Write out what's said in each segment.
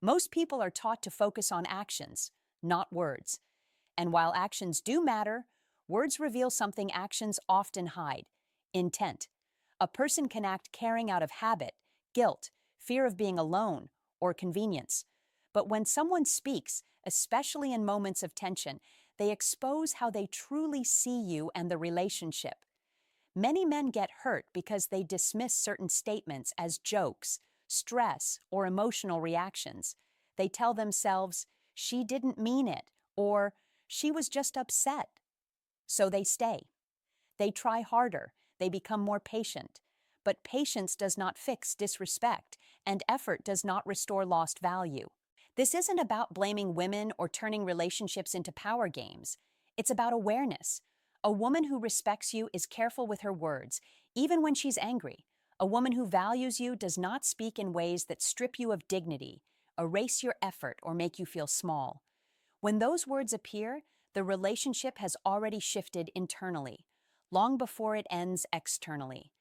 Most people are taught to focus on actions, not words. And while actions do matter, words reveal something actions often hide: intent. A person can act caring out of habit, guilt, fear of being alone, or convenience. But when someone speaks, especially in moments of tension, they expose how they truly see you and the relationship. Many men get hurt because they dismiss certain statements as jokes, stress, or emotional reactions. They tell themselves, she didn't mean it, or she was just upset. So they stay. They try harder. They become more patient. But patience does not fix disrespect, and effort does not restore lost value. This isn't about blaming women or turning relationships into power games. It's about awareness. A woman who respects you is careful with her words, even when she's angry. A woman who values you does not speak in ways that strip you of dignity, erase your effort, or make you feel small. When those words appear, the relationship has already shifted internally, long before it ends externally.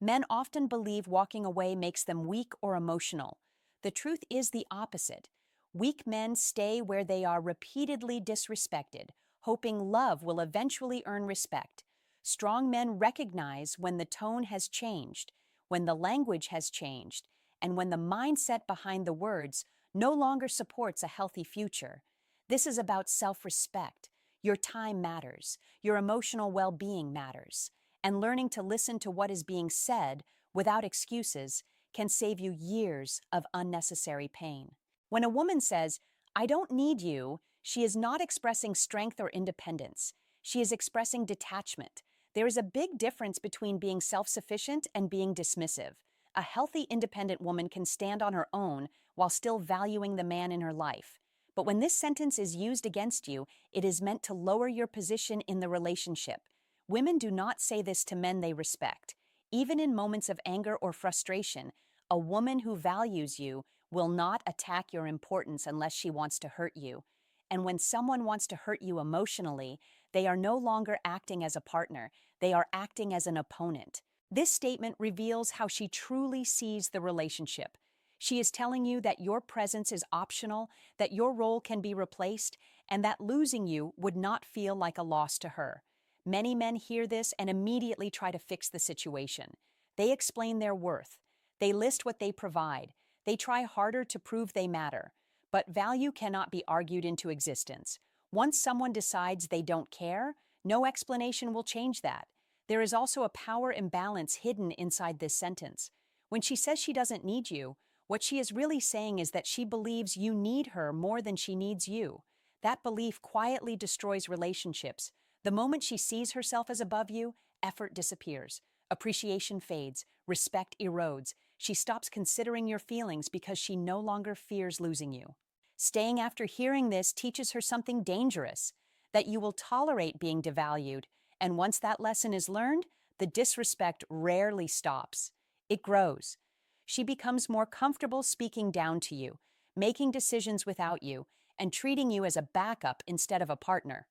Men often believe walking away makes them weak or emotional. The truth is the opposite. Weak men stay where they are repeatedly disrespected, hoping love will eventually earn respect. Strong men recognize when the tone has changed, when the language has changed, and when the mindset behind the words no longer supports a healthy future. This is about self-respect. Your time matters. Your emotional well-being matters. And learning to listen to what is being said without excuses can save you years of unnecessary pain. When a woman says, I don't need you, she is not expressing strength or independence. She is expressing detachment. There is a big difference between being self-sufficient and being dismissive. A healthy, independent woman can stand on her own while still valuing the man in her life. But when this sentence is used against you, it is meant to lower your position in the relationship. Women do not say this to men they respect. Even in moments of anger or frustration, a woman who values you will not attack your importance unless she wants to hurt you. And when someone wants to hurt you emotionally, they are no longer acting as a partner, they are acting as an opponent. This statement reveals how she truly sees the relationship. She is telling you that your presence is optional, that your role can be replaced, and that losing you would not feel like a loss to her. Many men hear this and immediately try to fix the situation. They explain their worth. They list what they provide. They try harder to prove they matter. But value cannot be argued into existence. Once someone decides they don't care, no explanation will change that. There is also a power imbalance hidden inside this sentence. When she says she doesn't need you, what she is really saying is that she believes you need her more than she needs you. That belief quietly destroys relationships. The moment she sees herself as above you, effort disappears. Appreciation fades. Respect erodes. She stops considering your feelings because she no longer fears losing you. Staying after hearing this teaches her something dangerous, that you will tolerate being devalued, and once that lesson is learned, the disrespect rarely stops. It grows. She becomes more comfortable speaking down to you, making decisions without you, and treating you as a backup instead of a partner.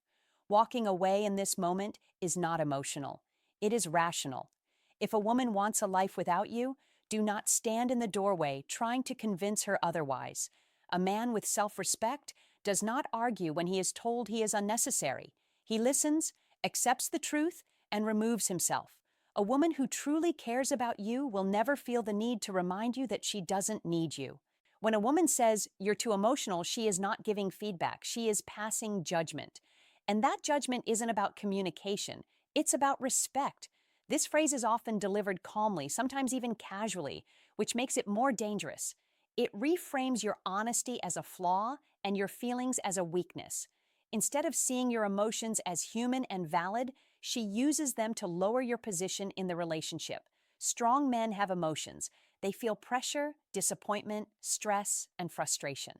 Walking away in this moment is not emotional. It is rational. If a woman wants a life without you, do not stand in the doorway trying to convince her otherwise. A man with self-respect does not argue when he is told he is unnecessary. He listens, accepts the truth, and removes himself. A woman who truly cares about you will never feel the need to remind you that she doesn't need you. When a woman says, you're too emotional, she is not giving feedback. She is passing judgment. And that judgment isn't about communication. It's about respect. This phrase is often delivered calmly, sometimes even casually, which makes it more dangerous. It reframes your honesty as a flaw and your feelings as a weakness. Instead of seeing your emotions as human and valid, she uses them to lower your position in the relationship. Strong men have emotions. They feel pressure, disappointment, stress, and frustration.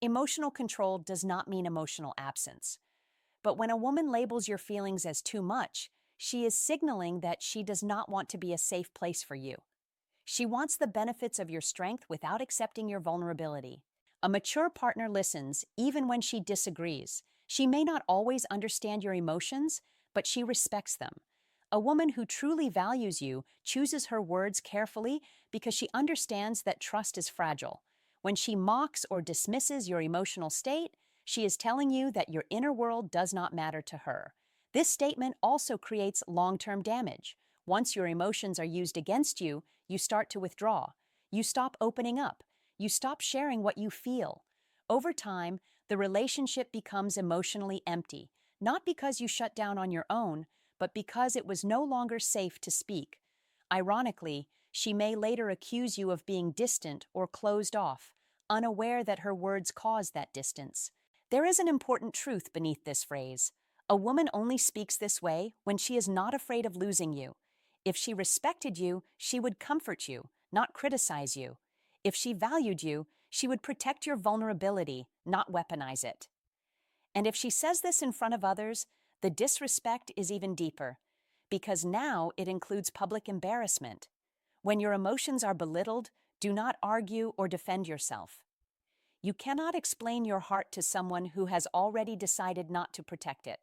Emotional control does not mean emotional absence. But when a woman labels your feelings as too much, she is signaling that she does not want to be a safe place for you. She wants the benefits of your strength without accepting your vulnerability. A mature partner listens even when she disagrees. She may not always understand your emotions, but she respects them. A woman who truly values you chooses her words carefully because she understands that trust is fragile. When she mocks or dismisses your emotional state, she is telling you that your inner world does not matter to her. This statement also creates long-term damage. Once your emotions are used against you, you start to withdraw. You stop opening up. You stop sharing what you feel. Over time, the relationship becomes emotionally empty, not because you shut down on your own, but because it was no longer safe to speak. Ironically, she may later accuse you of being distant or closed off, unaware that her words caused that distance. There is an important truth beneath this phrase. A woman only speaks this way when she is not afraid of losing you. If she respected you, she would comfort you, not criticize you. If she valued you, she would protect your vulnerability, not weaponize it. And if she says this in front of others, the disrespect is even deeper, because now it includes public embarrassment. When your emotions are belittled, do not argue or defend yourself. You cannot explain your heart to someone who has already decided not to protect it.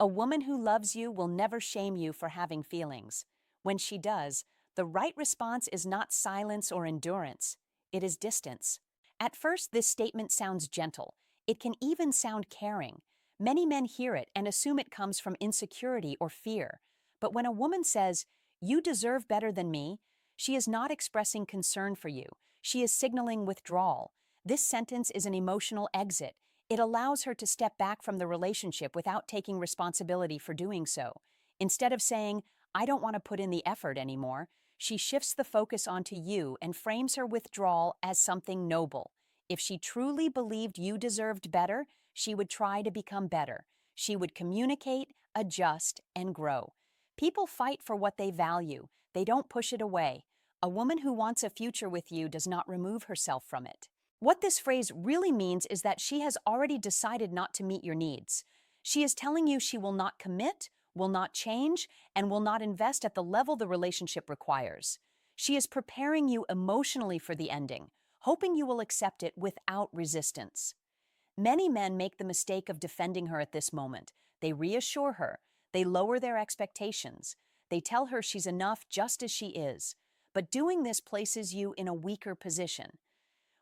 A woman who loves you will never shame you for having feelings. When she does, the right response is not silence or endurance, it is distance. At first, this statement sounds gentle. It can even sound caring. Many men hear it and assume it comes from insecurity or fear. But when a woman says, "You deserve better than me," she is not expressing concern for you. She is signaling withdrawal. This sentence is an emotional exit. It allows her to step back from the relationship without taking responsibility for doing so. Instead of saying, "I don't want to put in the effort anymore," she shifts the focus onto you and frames her withdrawal as something noble. If she truly believed you deserved better, she would try to become better. She would communicate, adjust, and grow. People fight for what they value. They don't push it away. A woman who wants a future with you does not remove herself from it. What this phrase really means is that she has already decided not to meet your needs. She is telling you she will not commit, will not change, and will not invest at the level the relationship requires. She is preparing you emotionally for the ending, hoping you will accept it without resistance. Many men make the mistake of defending her at this moment. They reassure her. They lower their expectations. They tell her she's enough just as she is. But doing this places you in a weaker position.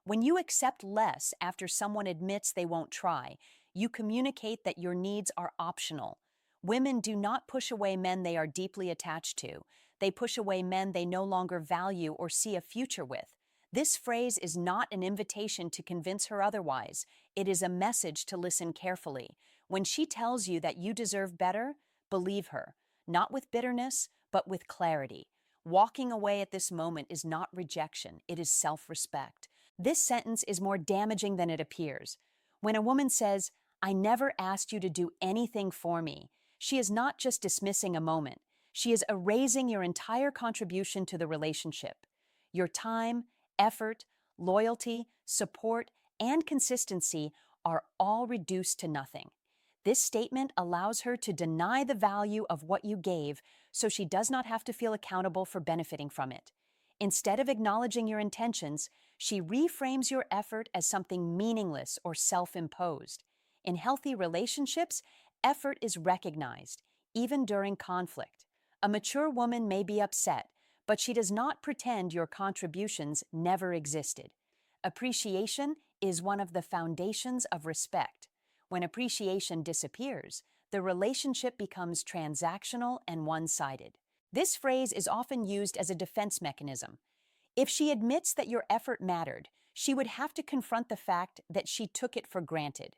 When you accept less after someone admits they won't try, you communicate that your needs are optional. Women do not push away men they are deeply attached to. They push away men they no longer value or see a future with. This phrase is not an invitation to convince her otherwise. It is a message to listen carefully. When she tells you that you deserve better, believe her, not with bitterness, but with clarity. Walking away at this moment is not rejection, it is self-respect. This sentence is more damaging than it appears. When a woman says, "I never asked you to do anything for me," she is not just dismissing a moment. She is erasing your entire contribution to the relationship. Your time, effort, loyalty, support, and consistency are all reduced to nothing. This statement allows her to deny the value of what you gave so she does not have to feel accountable for benefiting from it. Instead of acknowledging your intentions, she reframes your effort as something meaningless or self-imposed. In healthy relationships, effort is recognized, even during conflict. A mature woman may be upset, but she does not pretend your contributions never existed. Appreciation is one of the foundations of respect. When appreciation disappears, the relationship becomes transactional and one-sided. This phrase is often used as a defense mechanism. If she admits that your effort mattered, she would have to confront the fact that she took it for granted.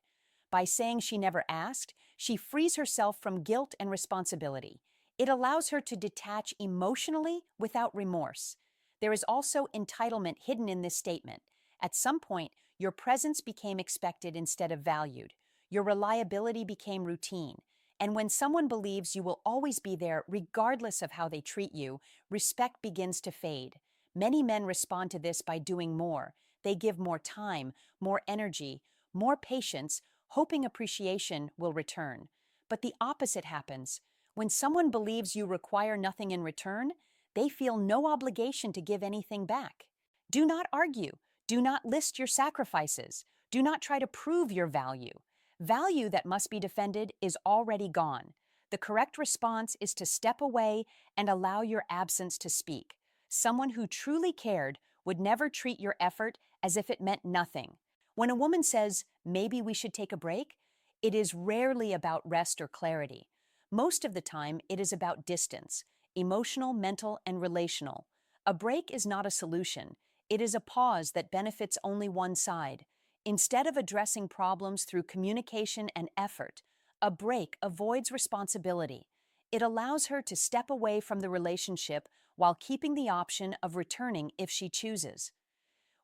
By saying she never asked, she frees herself from guilt and responsibility. It allows her to detach emotionally without remorse. There is also entitlement hidden in this statement. At some point, your presence became expected instead of valued. Your reliability became routine. And when someone believes you will always be there regardless of how they treat you, respect begins to fade. Many men respond to this by doing more. They give more time, more energy, more patience, hoping appreciation will return. But the opposite happens. When someone believes you require nothing in return, they feel no obligation to give anything back. Do not argue. Do not list your sacrifices. Do not try to prove your value. Value that must be defended is already gone. The correct response is to step away and allow your absence to speak. Someone who truly cared would never treat your effort as if it meant nothing. When a woman says, maybe we should take a break, it is rarely about rest or clarity. Most of the time, it is about distance, emotional, mental, and relational. A break is not a solution. It is a pause that benefits only one side. Instead of addressing problems through communication and effort, a break avoids responsibility. It allows her to step away from the relationship while keeping the option of returning if she chooses.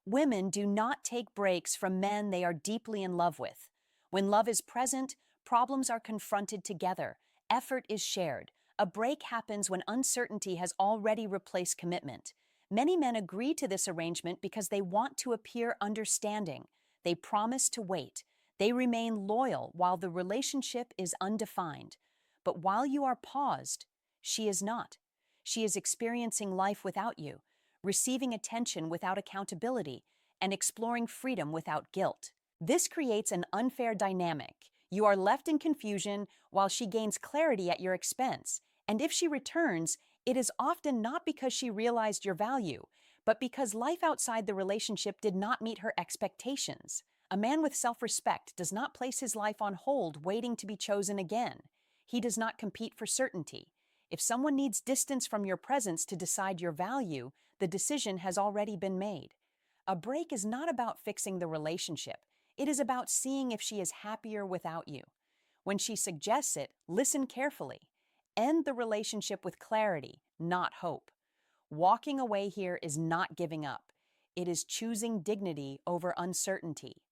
Women do not take breaks from men they are deeply in love with. When love is present, problems are confronted together, effort is shared. A break happens when uncertainty has already replaced commitment. Many men agree to this arrangement because they want to appear understanding. They promise to wait. They remain loyal while the relationship is undefined. But while you are paused, she is not. She is experiencing life without you, receiving attention without accountability, and exploring freedom without guilt. This creates an unfair dynamic. You are left in confusion while she gains clarity at your expense. And if she returns, it is often not because she realized your value, but because life outside the relationship did not meet her expectations. A man with self-respect does not place his life on hold waiting to be chosen again. He does not compete for certainty. If someone needs distance from your presence to decide your value, the decision has already been made. A break is not about fixing the relationship. It is about seeing if she is happier without you. When she suggests it, listen carefully. End the relationship with clarity, not hope. Walking away here is not giving up. It is choosing dignity over uncertainty.